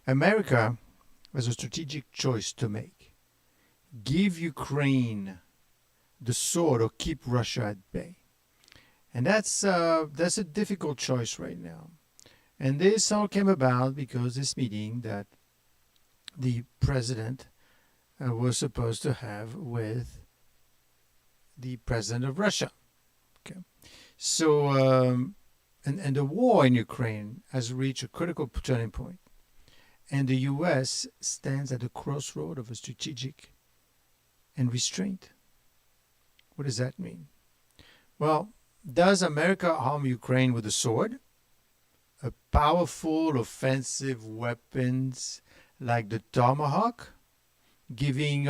America has a strategic choice to make. Give Ukraine the sword or keep Russia at bay. And that's a difficult choice right now. And this all came about because this meeting that the president was supposed to have with the president of Russia. Okay, so and the war in Ukraine has reached a critical turning point, and the U.S. stands at the crossroad of a strategic and restraint. What does that mean? Well, does America arm Ukraine with a sword? A powerful offensive weapons like the Tomahawk, giving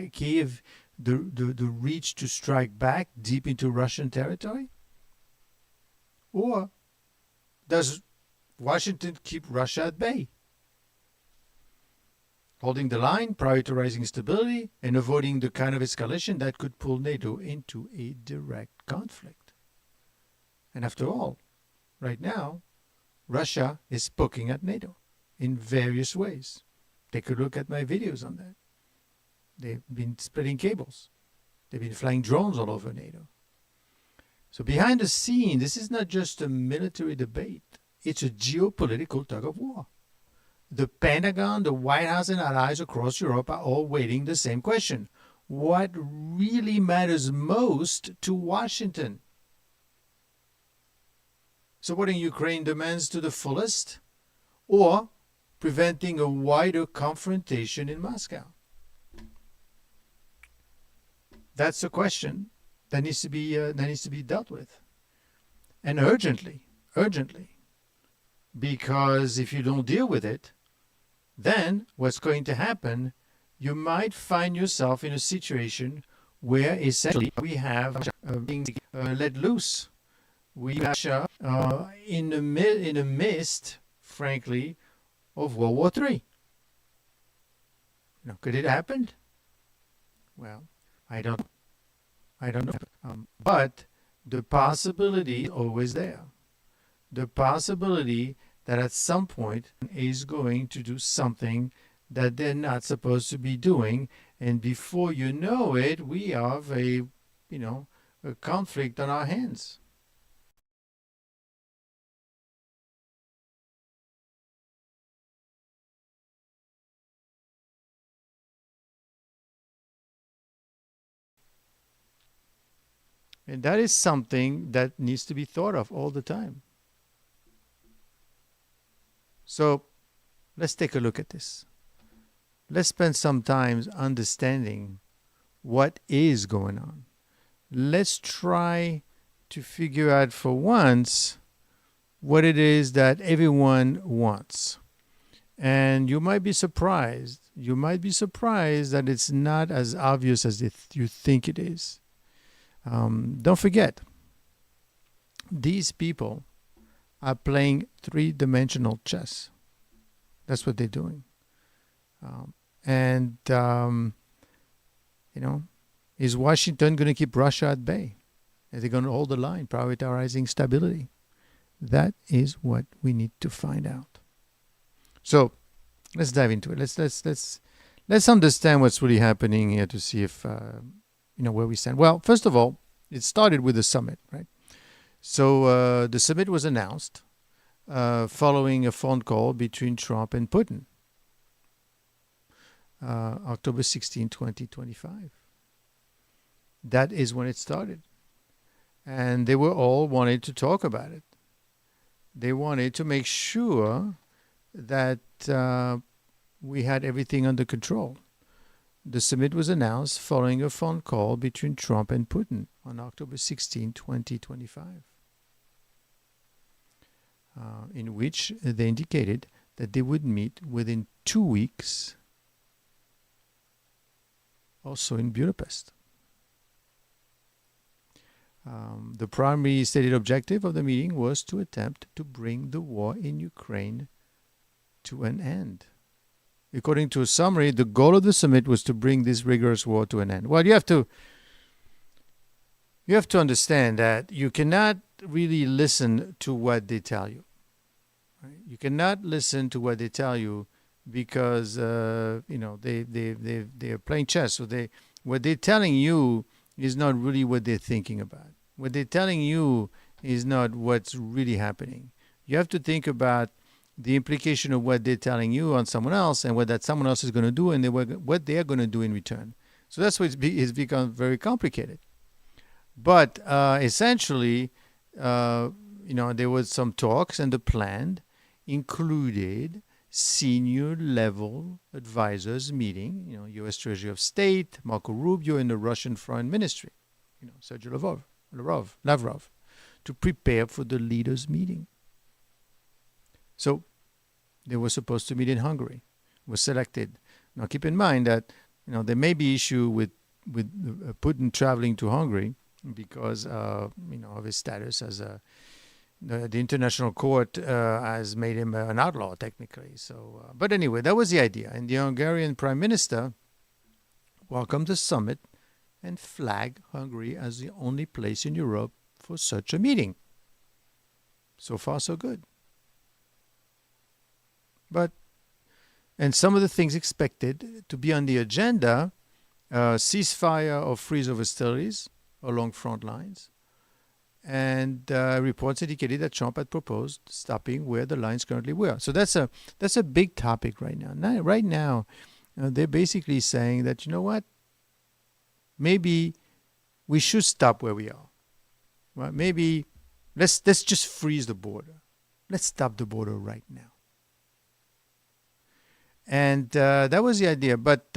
Kyiv the reach to strike back deep into Russian territory? Or does Washington keep Russia at bay, holding the line, prioritizing stability, and avoiding the kind of escalation that could pull NATO into a direct conflict? And after all, right now, Russia is poking at NATO in various ways. Take a look at my videos on that. They've been splitting cables. They've been flying drones all over NATO. So behind the scene, this is not just a military debate. It's a geopolitical tug of war. The Pentagon, the White House, and allies across Europe are all waiting the same question. What really matters most to Washington? Supporting Ukraine demands to the fullest, or preventing a wider confrontation in Moscow? That's the question that needs to be dealt with, and urgently, because if you don't deal with it, then what's going to happen? You might find yourself in a situation where essentially we have being let loose. We are in the midst, frankly, of World War III. Could it happen? Well, I don't know. But the possibility is always there. The possibility that at some point is going to do something that they're not supposed to be doing, and before you know it, we have a conflict on our hands. And that is something that needs to be thought of all the time. So let's take a look at this. Let's spend some time understanding what is going on. Let's try to figure out for once what it is that everyone wants. And you might be surprised. You might be surprised that it's not as obvious as you think it is. Don't forget, these people are playing three-dimensional chess. That's what they're doing. Is Washington going to keep Russia at bay? Are they going to hold the line, prioritizing stability? That is what we need to find out. So let's dive into it. Let's understand what's really happening here to see if where we stand. Well, first of all, it started with the summit, right? So the summit was announced following a phone call between Trump and Putin, October 16, 2025. That is when it started. And they were all wanting to talk about it. They wanted to make sure that we had everything under control. The summit was announced following a phone call between Trump and Putin on October 16, 2025, in which they indicated that they would meet within 2 weeks, also in Budapest. The primary stated objective of the meeting was to attempt to bring the war in Ukraine to an end. According to a summary, the goal of the summit was to bring this rigorous war to an end. Well, you have to understand that you cannot really listen to what they tell you. You cannot listen to what they tell you because they're playing chess. So what they're telling you is not really what they're thinking about. What they're telling you is not what's really happening. You have to think about the implication of what they're telling you on someone else and what that someone else is going to do and what they're going to do in return. So that's why it's become very complicated. But essentially, there was some talks, and the plan included senior level advisors meeting, U.S. Treasury of State, Marco Rubio, and the Russian Foreign Ministry, Sergei Lavrov, to prepare for the leaders' meeting. So they were supposed to meet in Hungary, were selected. Now keep in mind that there may be issue with Putin traveling to Hungary because of his status as the international court has made him an outlaw technically. So, but anyway, that was the idea. And the Hungarian Prime Minister welcomed the summit and flagged Hungary as the only place in Europe for such a meeting. So far, so good. And some of the things expected to be on the agenda, ceasefire or freeze of hostilities along front lines, and reports indicated that Trump had proposed stopping where the lines currently were. So that's a big topic right now. Right now, they're basically saying that, maybe we should stop where we are. Well, maybe let's just freeze the border. Let's stop the border right now. And that was the idea. But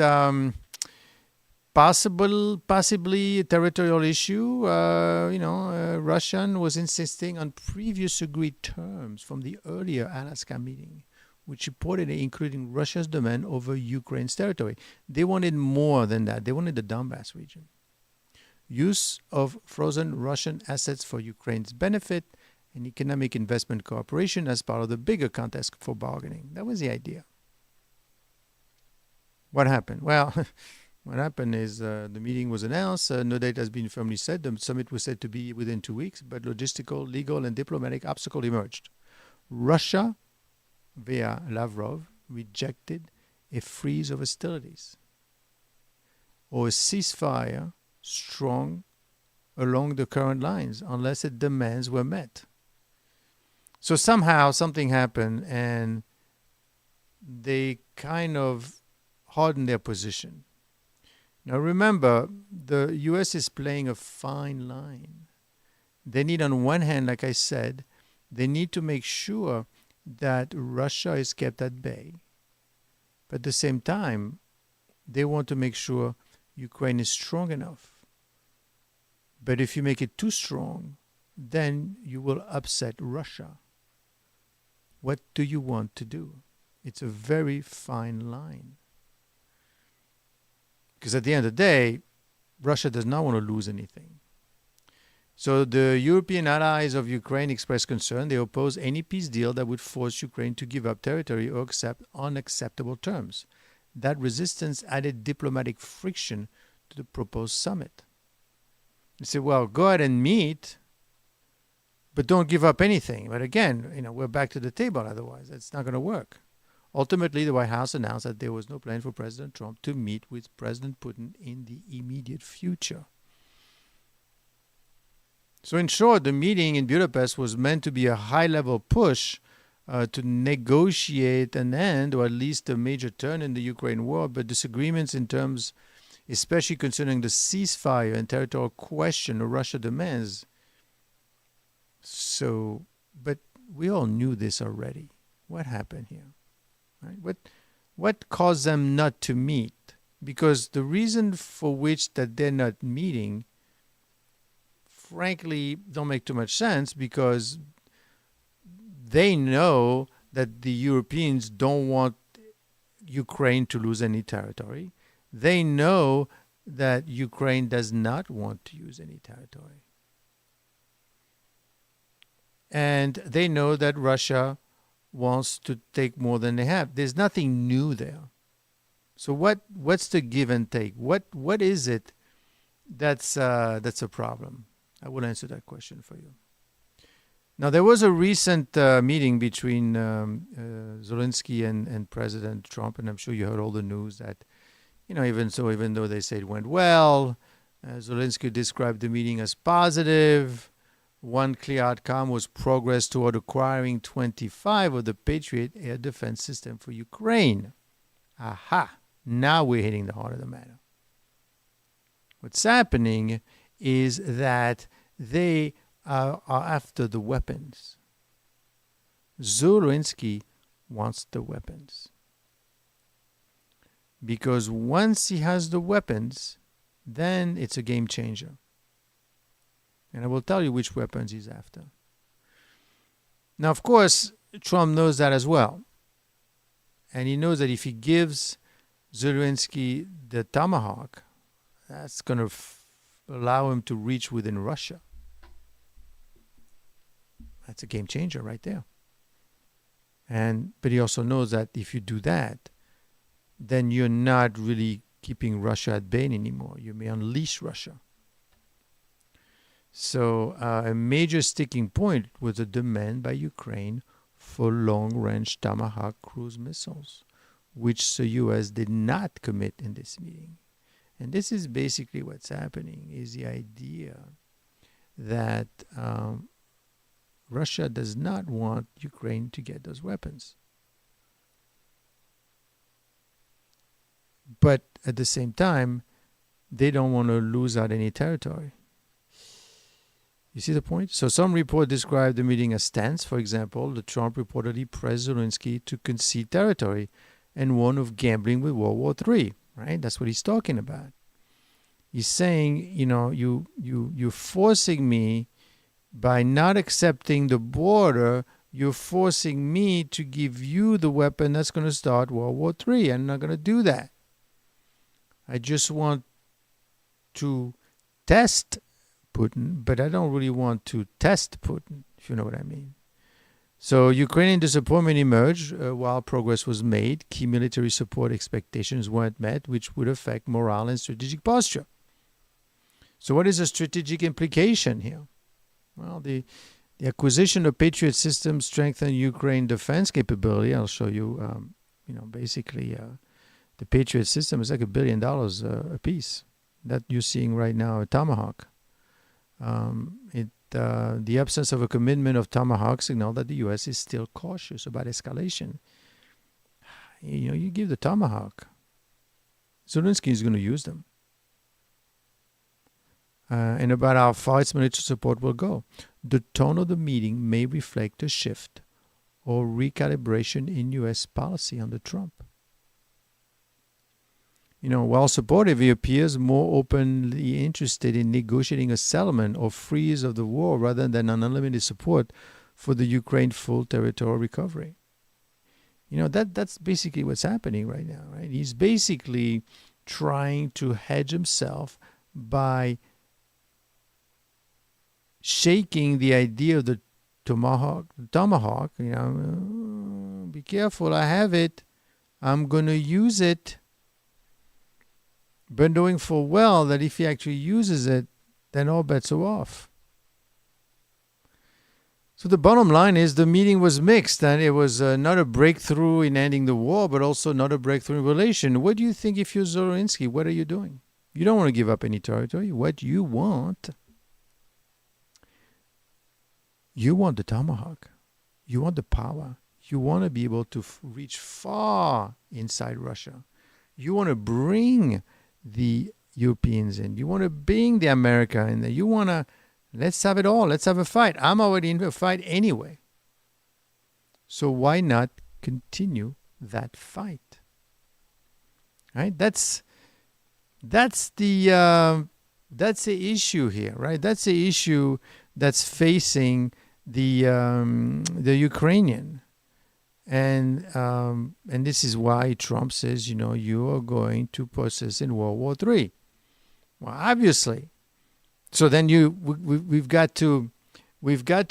possibly a territorial issue. Russian was insisting on previous agreed terms from the earlier Alaska meeting, which reportedly including Russia's demand over Ukraine's territory. They wanted more than that. They wanted the Donbass region. Use of frozen Russian assets for Ukraine's benefit and economic investment cooperation as part of the bigger contest for bargaining. That was the idea. What happened? Well, what happened is the meeting was announced. No date has been firmly set. The summit was said to be within 2 weeks, but logistical, legal, and diplomatic obstacles emerged. Russia, via Lavrov, rejected a freeze of hostilities or a ceasefire strong along the current lines unless its demands were met. So somehow something happened and they kind of hardened their position. Now remember, the U.S. is playing a fine line. They need, on one hand, like I said, they need to make sure that Russia is kept at bay. But at the same time, they want to make sure Ukraine is strong enough. But if you make it too strong, then you will upset Russia. What do you want to do? It's a very fine line. Because at the end of the day, Russia does not want to lose anything. So the European allies of Ukraine expressed concern. They oppose any peace deal that would force Ukraine to give up territory or accept unacceptable terms. That resistance added diplomatic friction to the proposed summit. They say, well, go ahead and meet, but don't give up anything. But again, we're back to the table otherwise. It's not going to work. Ultimately, the White House announced that there was no plan for President Trump to meet with President Putin in the immediate future. So in short, the meeting in Budapest was meant to be a high-level push to negotiate an end, or at least a major turn in the Ukraine war, but disagreements in terms, especially concerning the ceasefire and territorial question Russia demands. So, but we all knew this already. What happened here? Right? What caused them not to meet? Because the reason for which that they're not meeting, frankly, don't make too much sense, because they know that the Europeans don't want Ukraine to lose any territory. They know that Ukraine does not want to use any territory. And they know that Russia wants to take more than they have. There's nothing new there. So what's the give and take? What is it that's a problem? I will answer that question for you. Now, there was a recent meeting between Zelensky and President Trump, and I'm sure you heard all the news that, even though they say it went well, Zelensky described the meeting as positive. One clear outcome was progress toward acquiring 25 of the Patriot air defense system for Ukraine. Aha! Now we're hitting the heart of the matter. What's happening is that they are after the weapons. Zelensky wants the weapons. Because once he has the weapons, then it's a game changer. And I will tell you which weapons he's after. Now, of course, Trump knows that as well. And he knows that if he gives Zelensky the Tomahawk, that's going to allow him to reach within Russia. That's a game changer right there. But he also knows that if you do that, then you're not really keeping Russia at bay anymore. You may unleash Russia. So a major sticking point was a demand by Ukraine for long-range Tomahawk cruise missiles, which the U.S. did not commit in this meeting. And this is basically what's happening, is the idea that Russia does not want Ukraine to get those weapons. But at the same time, they don't want to lose out any territory. You see the point? So some reports describe the meeting as tense. For example, the Trump reportedly pressed Zelensky to concede territory and warned of gambling with World War III. Right? That's what he's talking about. He's saying, you're forcing me by not accepting the border. You're forcing me to give you the weapon that's going to start World War III. I'm not going to do that. I just want to test Putin, but I don't really want to test Putin, if you know what I mean. So Ukrainian disappointment emerged while progress was made. Key military support expectations weren't met, which would affect morale and strategic posture. So what is the strategic implication here? Well, the acquisition of Patriot systems strengthened Ukraine defense capability. I'll show you, basically the Patriot system is like $1 billion a piece. That you're seeing right now, a Tomahawk. The absence of a commitment of Tomahawk signal that the U.S. is still cautious about escalation. You give the Tomahawk, Zelensky is going to use them. And about how far its military support will go. The tone of the meeting may reflect a shift or recalibration in U.S. policy under Trump. While supportive, he appears more openly interested in negotiating a settlement or freeze of the war rather than an unlimited support for the Ukraine full territorial recovery. That's basically what's happening right now, right? He's basically trying to hedge himself by shaking the idea of the Tomahawk, be careful, I have it, I'm going to use it. But knowing full well that if he actually uses it, then all bets are off. So the bottom line is the meeting was mixed, and it was not a breakthrough in ending the war, but also not a breakthrough in relation. What do you think if you're Zelensky? What are you doing? You don't want to give up any territory. What you want the Tomahawk. You want the power. You want to be able to reach far inside Russia. You want to bring the Europeans in. You want to bring the America in there. You want to, let's have it all. Let's have a fight. I'm already in a fight anyway. So why not continue that fight? Right? That's the issue here, right? That's the issue that's facing the Ukrainian. And this is why Trump says, you are going to put us in World War III. Well, obviously. So then we've got to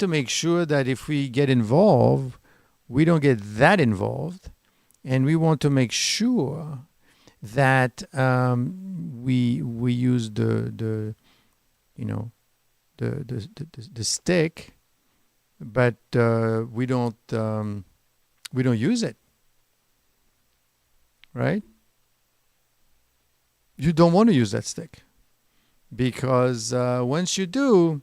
make sure that if we get involved, we don't get that involved, and we want to make sure that we use the stick but we don't use it, right? You don't want to use that stick because once you do,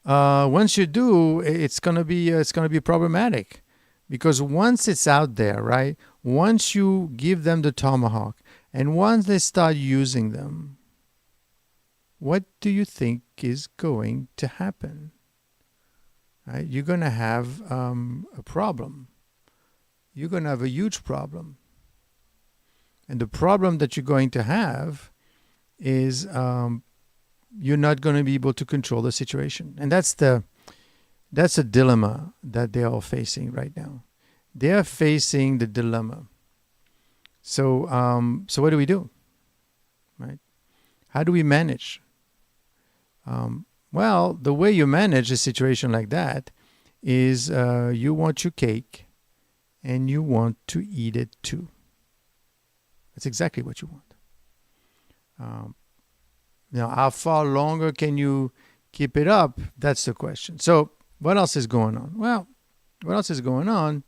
it's gonna be problematic, because once it's out there, right? Once you give them the Tomahawk, and once they start using them, what do you think is going to happen? Right? You're gonna have a problem. You're gonna have a huge problem, and the problem that you're going to have is you're not going to be able to control the situation. And that's a dilemma that they are facing right now. They are facing the dilemma. So what do we do? Right? How do we manage? Well, the way you manage a situation like that is you want your cake and you want to eat it too. That's exactly what you want. Now, how far longer can you keep it up? That's the question. So, what else is going on? Well, what else is going on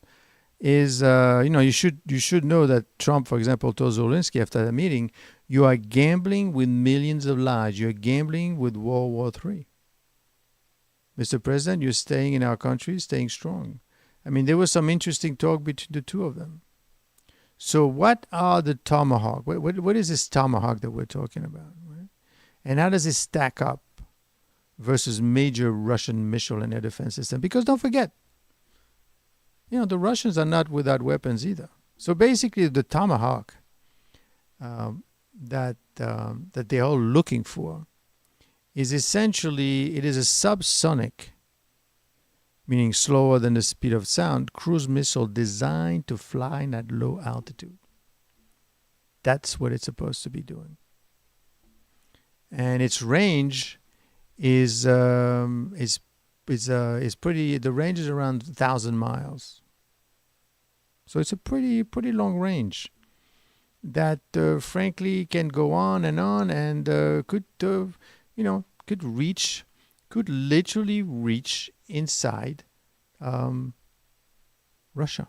is, you should know that Trump, for example, told Zelensky after the meeting, you are gambling with millions of lives. You're gambling with World War III. Mr. President, you're staying in our country, staying strong. I mean, there was some interesting talk between the two of them. So what are the Tomahawk? What is this Tomahawk that we're talking about? Right? And how does it stack up versus major Russian missile and air defense system? Because don't forget, the Russians are not without weapons either. So basically, the Tomahawk that they're all looking for is essentially, it is a subsonic, meaning slower than the speed of sound, cruise missile designed to fly at low altitude. That's what it's supposed to be doing. And its range is pretty. The range is around 1,000 miles. So it's a pretty long range that, frankly, can go on, and could literally reach inside Russia.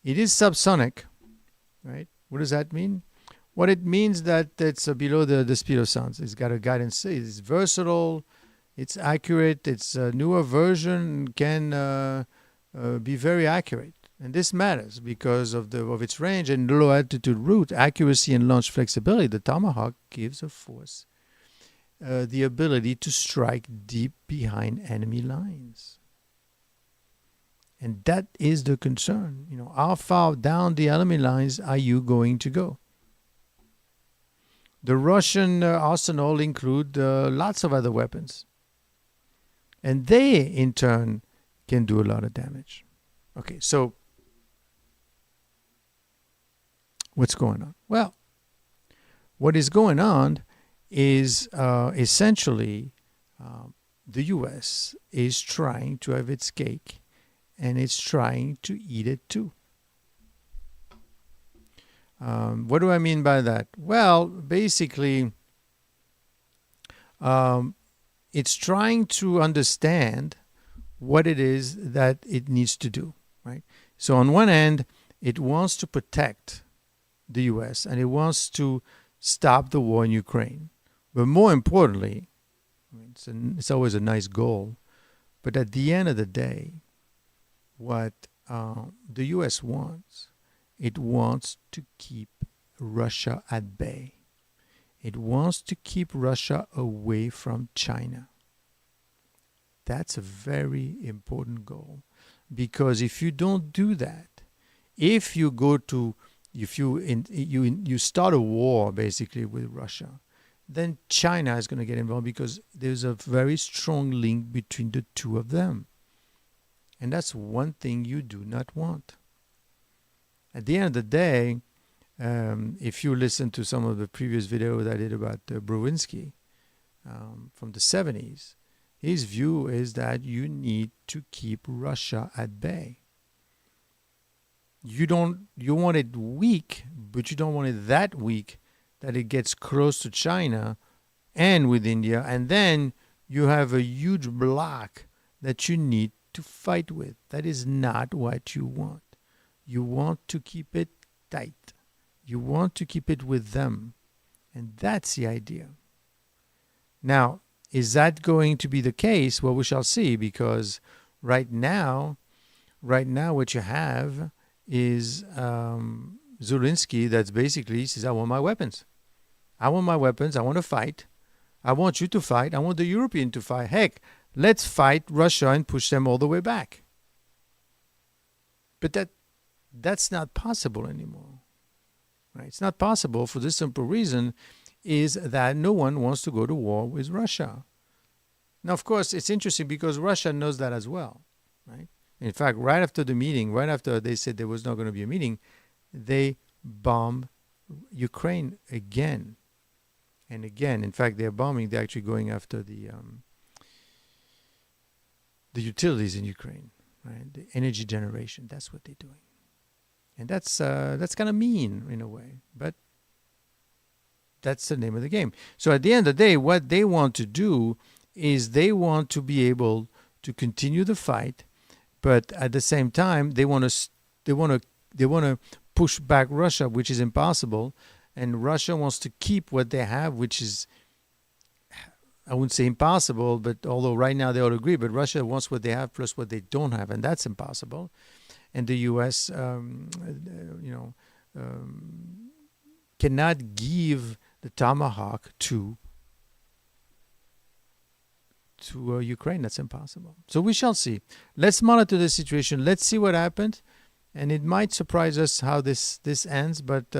It is subsonic, right? What does that mean? What it means that it's below the speed of sound. It's got a guidance. It's versatile. It's accurate. Its newer version can be very accurate, and this matters because of its range and low altitude route, accuracy, and launch flexibility. The Tomahawk gives a force the ability to strike deep behind enemy lines. And that is the concern. How far down the enemy lines are you going to go? The Russian arsenal include lots of other weapons. And they, in turn, can do a lot of damage. Okay, so what's going on? Well, what is going on is essentially the U.S. is trying to have its cake, and it's trying to eat it too. What do I mean by that? Well, basically, it's trying to understand what it is that it needs to do, right? So on one hand, it wants to protect the U.S. and it wants to stop the war in Ukraine. But more importantly, it's always a nice goal, but at the end of the day, what the U.S. wants, it wants to keep Russia at bay. It wants to keep Russia away from China. That's a very important goal, because if you don't do that, if you start a war basically with Russia, then China is going to get involved, because there's a very strong link between the two of them. And that's one thing you do not want. At the end of the day, if you listen to some of the previous videos I did about Brzezinski from the 70s, his view is that you need to keep Russia at bay. You want it weak, but you don't want it that weak that it gets close to China and with India, and then you have a huge block that you need to fight with. That is not what you want. You want to keep it tight. You want to keep it with them. And that's the idea. Now, is that going to be the case? Well, we shall see, because right now what you have is Zelensky that's basically says, I want my weapons. I want my weapons. I want to fight. I want you to fight. I want the European to fight. Heck, let's fight Russia and push them all the way back. But that's not possible anymore. Right? It's not possible for this simple reason is that no one wants to go to war with Russia. Now, of course, it's interesting because Russia knows that as well. Right? In fact, right after the meeting, right after they said there was not going to be a meeting, they bombed Ukraine again and again. In fact, they're bombing. They're actually going after the utilities in Ukraine, right? The energy generation. That's what they're doing, and that's kind of mean in a way, but that's the name of the game. So at the end of the day, what they want to do is they want to be able to continue the fight, but at the same time they want to push back Russia, which is impossible, and Russia wants to keep what they have, which is, I wouldn't say impossible, but although right now they all agree, but Russia wants what they have plus what they don't have, and that's impossible. And the U.S. Cannot give the Tomahawk to Ukraine. That's impossible. So we shall see. Let's monitor the situation. Let's see what happened, and it might surprise us how this ends. But